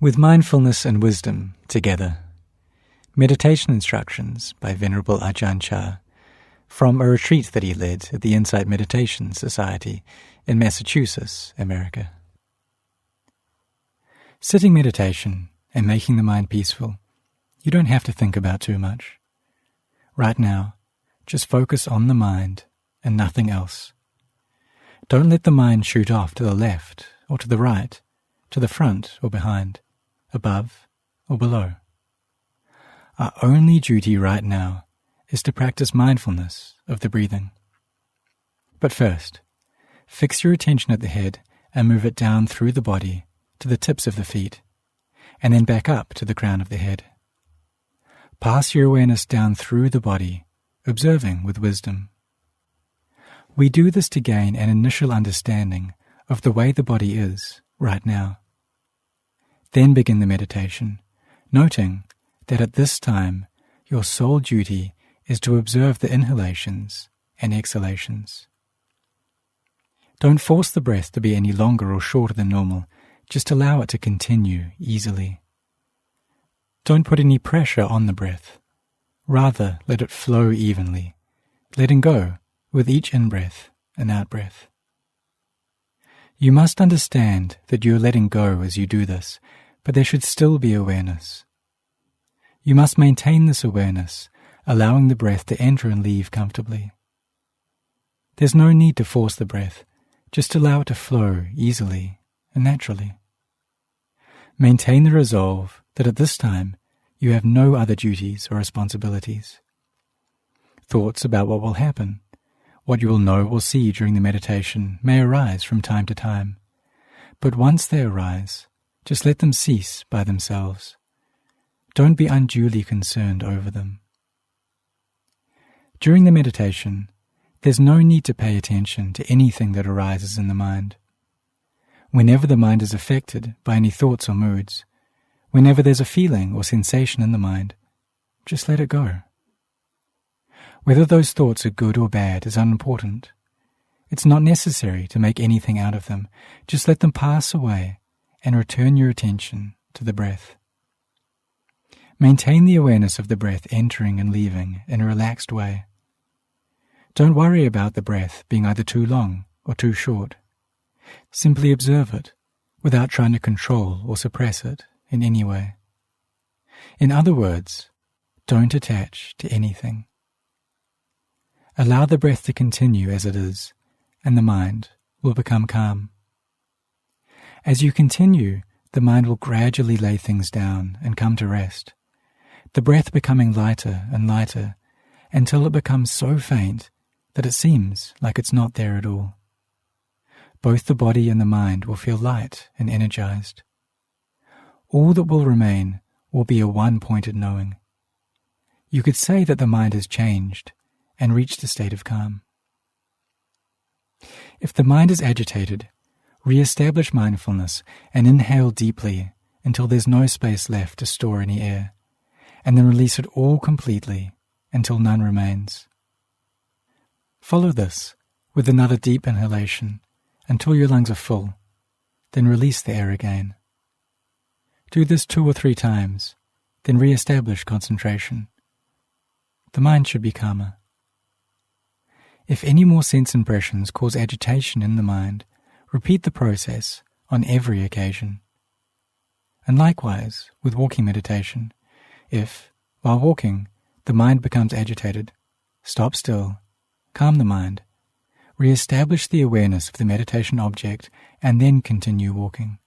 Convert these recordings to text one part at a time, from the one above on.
With Mindfulness and Wisdom Together. Meditation Instructions by Venerable Ajahn Chah from a retreat that he led at the Insight Meditation Society in Massachusetts, America. Sitting meditation and making the mind peaceful, you don't have to think about too much. Right now, just focus on the mind and nothing else. Don't let the mind shoot off to the left or to the right, to the front or behind, above or below. Our only duty right now is to practice mindfulness of the breathing. But first, fix your attention at the head and move it down through the body to the tips of the feet, and then back up to the crown of the head. Pass your awareness down through the body, observing with wisdom. We do this to gain an initial understanding of the way the body is right now. Then begin the meditation, noting that at this time your sole duty is to observe the inhalations and exhalations. Don't force the breath to be any longer or shorter than normal, just allow it to continue easily. Don't put any pressure on the breath, rather let it flow evenly, letting go with each in-breath and out-breath. You must understand that you are letting go as you do this, but there should still be awareness. You must maintain this awareness, allowing the breath to enter and leave comfortably. There's no need to force the breath, just allow it to flow easily and naturally. Maintain the resolve that at this time you have no other duties or responsibilities. Thoughts about what will happen, what you will know or see during the meditation may arise from time to time, but once they arise, just let them cease by themselves. Don't be unduly concerned over them. During the meditation, there's no need to pay attention to anything that arises in the mind. Whenever the mind is affected by any thoughts or moods, whenever there's a feeling or sensation in the mind, just let it go. Whether those thoughts are good or bad is unimportant. It's not necessary to make anything out of them. Just let them pass away and return your attention to the breath. Maintain the awareness of the breath entering and leaving in a relaxed way. Don't worry about the breath being either too long or too short. Simply observe it without trying to control or suppress it in any way. In other words, don't attach to anything. Allow the breath to continue as it is, and the mind will become calm. As you continue, the mind will gradually lay things down and come to rest, the breath becoming lighter and lighter until it becomes so faint that it seems like it's not there at all. Both the body and the mind will feel light and energized. All that will remain will be a one-pointed knowing. You could say that the mind has changed and reached a state of calm. If the mind is agitated, re-establish mindfulness and inhale deeply until there's no space left to store any air, and then release it all completely until none remains. Follow this with another deep inhalation until your lungs are full, then release the air again. Do this 2 or 3 times, then re-establish concentration. The mind should be calmer. If any more sense impressions cause agitation in the mind, repeat the process on every occasion. And likewise with walking meditation, if, while walking, the mind becomes agitated, stop still, calm the mind, re-establish the awareness of the meditation object, and then continue walking.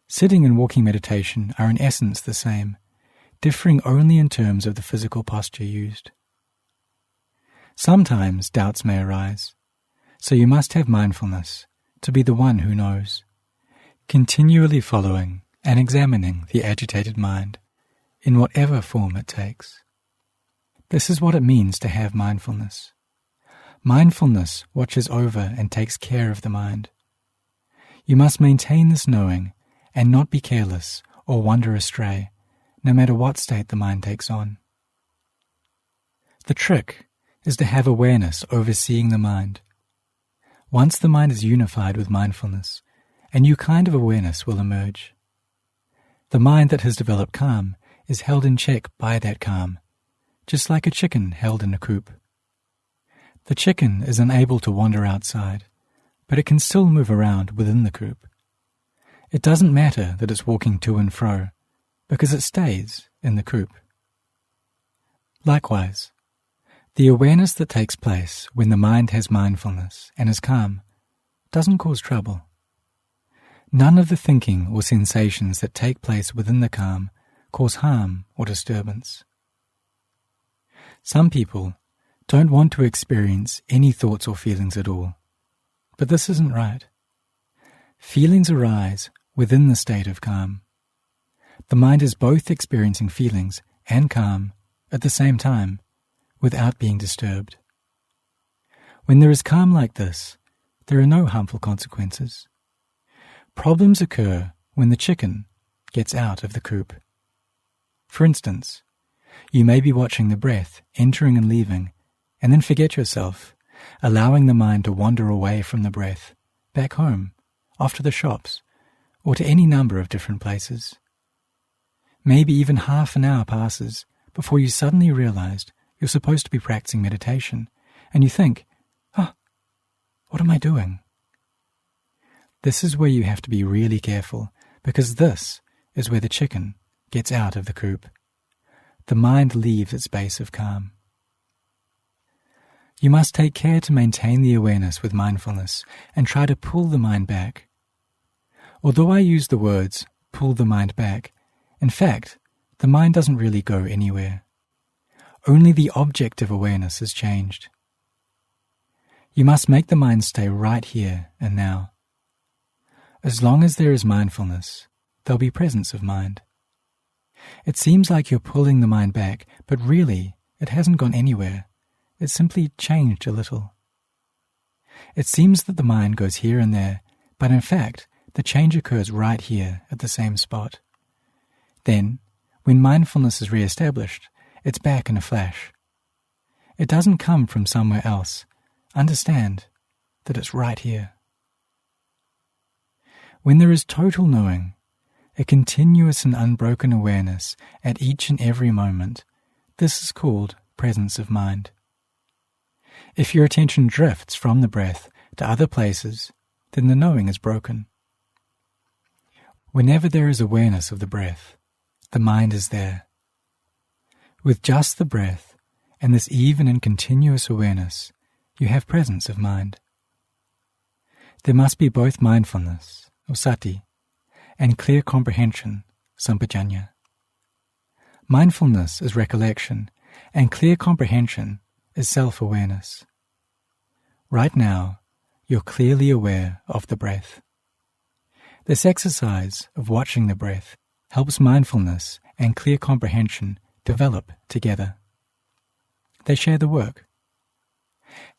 Sitting and walking meditation are in essence the same, differing only in terms of the physical posture used. Sometimes doubts may arise, so you must have mindfulness to be the one who knows, continually following and examining the agitated mind in whatever form it takes. This is what it means to have mindfulness. Mindfulness watches over and takes care of the mind. You must maintain this knowing and not be careless or wander astray, no matter what state the mind takes on. The trick is to have awareness overseeing the mind. Once the mind is unified with mindfulness, a new kind of awareness will emerge. The mind that has developed calm is held in check by that calm, just like a chicken held in a coop. The chicken is unable to wander outside, but it can still move around within the coop. It doesn't matter that it's walking to and fro, because it stays in the coop. Likewise, the awareness that takes place when the mind has mindfulness and is calm doesn't cause trouble. None of the thinking or sensations that take place within the calm cause harm or disturbance. Some people don't want to experience any thoughts or feelings at all, but this isn't right. Feelings arise within the state of calm. The mind is both experiencing feelings and calm at the same time, without being disturbed. When there is calm like this, there are no harmful consequences. Problems occur when the chicken gets out of the coop. For instance, you may be watching the breath entering and leaving, and then forget yourself, allowing the mind to wander away from the breath, back home, off to the shops, or to any number of different places. Maybe even half an hour passes before you suddenly realized you're supposed to be practicing meditation, and you think, what am I doing? This is where you have to be really careful, because this is where the chicken gets out of the coop. The mind leaves its base of calm. You must take care to maintain the awareness with mindfulness and try to pull the mind back. Although I use the words, pull the mind back, in fact, the mind doesn't really go anywhere. Only the object of awareness has changed. You must make the mind stay right here and now. As long as there is mindfulness, there'll be presence of mind. It seems like you're pulling the mind back, but really, it hasn't gone anywhere. It's simply changed a little. It seems that the mind goes here and there, but in fact, the change occurs right here at the same spot. Then, when mindfulness is re-established, it's back in a flash. It doesn't come from somewhere else. Understand that it's right here. When there is total knowing, a continuous and unbroken awareness at each and every moment, this is called presence of mind. If your attention drifts from the breath to other places, then the knowing is broken. Whenever there is awareness of the breath, the mind is there. With just the breath and this even and continuous awareness, you have presence of mind. There must be both mindfulness, or sati, and clear comprehension, sampajanya. Mindfulness is recollection, and clear comprehension is self-awareness. Right now, you're clearly aware of the breath. This exercise of watching the breath helps mindfulness and clear comprehension develop together. They share the work.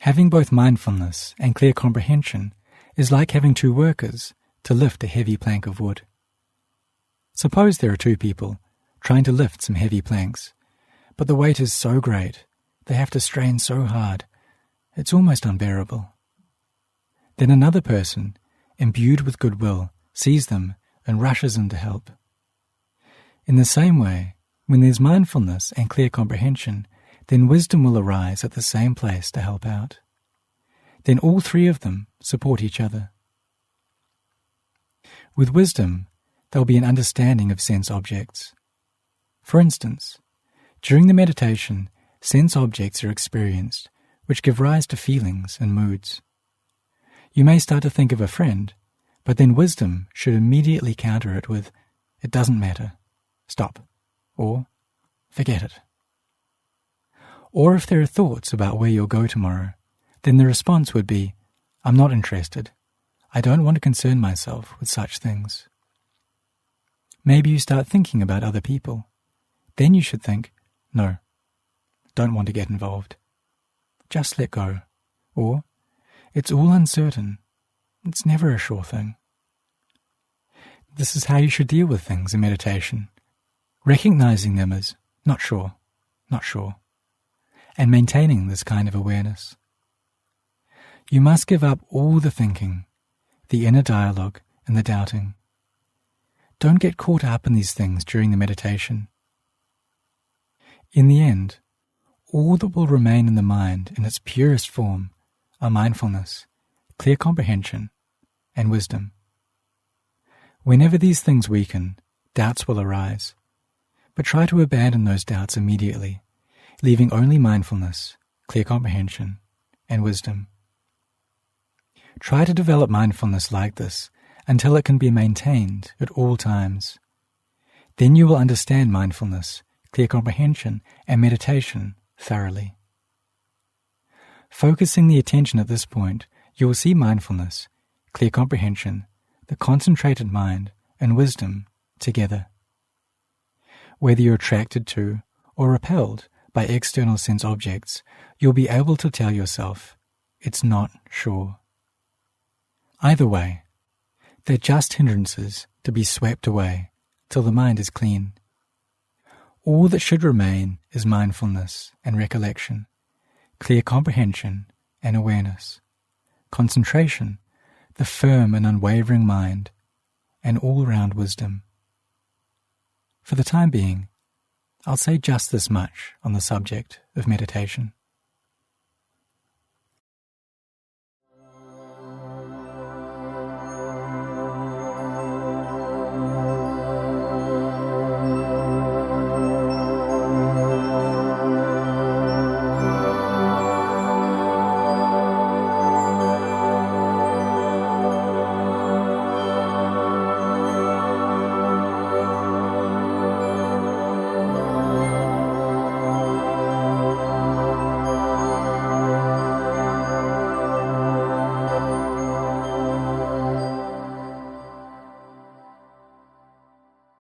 Having both mindfulness and clear comprehension is like having two workers to lift a heavy plank of wood. Suppose there are two people trying to lift some heavy planks, but the weight is so great, they have to strain so hard, it's almost unbearable. Then another person, imbued with goodwill, sees them and rushes in to help. In the same way, when there's mindfulness and clear comprehension, then wisdom will arise at the same place to help out. Then all three of them support each other. With wisdom, there will be an understanding of sense objects. For instance, during the meditation, sense objects are experienced, which give rise to feelings and moods. You may start to think of a friend, but then wisdom should immediately counter it with, "It doesn't matter, stop," or "Forget it." Or if there are thoughts about where you'll go tomorrow, then the response would be, "I'm not interested. I don't want to concern myself with such things." Maybe you start thinking about other people. Then you should think, "No, don't want to get involved. Just let go." Or, "It's all uncertain. It's never a sure thing." This is how you should deal with things in meditation, recognizing them as not sure, and maintaining this kind of awareness. You must give up all the thinking, the inner dialogue and the doubting. don't get caught up in these things during the meditation. In the end, all that will remain in the mind in its purest form are mindfulness, clear comprehension, and wisdom. Whenever these things weaken, doubts will arise, but try to abandon those doubts immediately, leaving only mindfulness, clear comprehension, and wisdom. Try to develop mindfulness like this until it can be maintained at all times. Then you will understand mindfulness, clear comprehension, and meditation thoroughly. Focusing the attention at this point, you will see mindfulness, clear comprehension, the concentrated mind, and wisdom together. Whether you're attracted to or repelled by external sense objects, you'll be able to tell yourself, it's not sure. Either way, they're just hindrances to be swept away till the mind is clean. All that should remain is mindfulness and recollection, clear comprehension and awareness, concentration, the firm and unwavering mind, and all-round wisdom. For the time being, I'll say just this much on the subject of meditation.